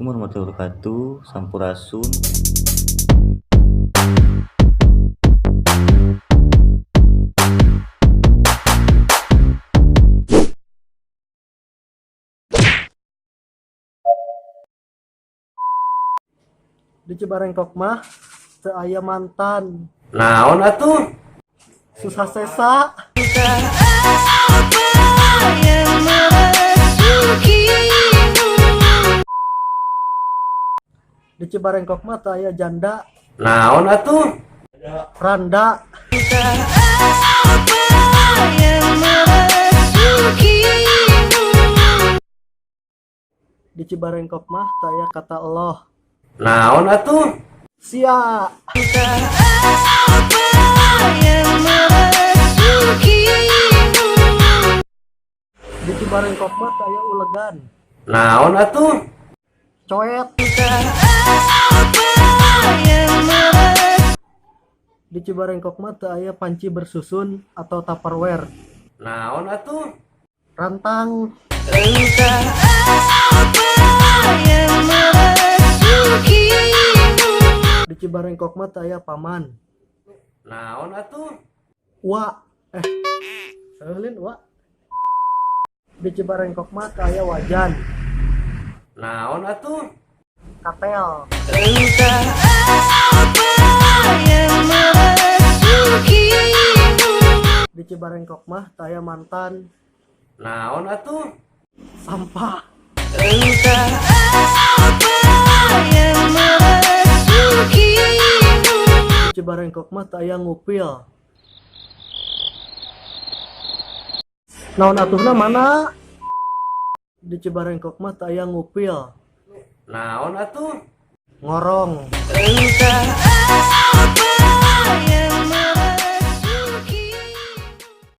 Assalamualaikum warahmatullahi wabarakatuh. Sampurasun. Di Cibarengkok mah teu aya mantan. Naon atuh? Susah sesa. Di Cibarengkok mah teu aya janda. Naon atuh? Randa. Di Cibarengkok mah teu aya kata Allah. Naon atuh? Sia. Di Cibarengkok mah teu aya ulegan. Naon atuh? Coet. Di Cibarengkok mah teu aya panci bersusun atau Tupperware. Naon atuh? Rantang. Di Cibarengkok mah teu aya paman. Naon atuh? Wa. Saeulin wa. Di Cibarengkok mah teu aya wajan. Naon atuh? Katel. Di Cibarengkok mah teu aya mantan. Naon atuh? Sampah. Di Cibarengkok mah teu aya ngupil. Naon atuhna mana? Di Cibarengkok mah teu aya ngupil. Naon atuh? Ngorong.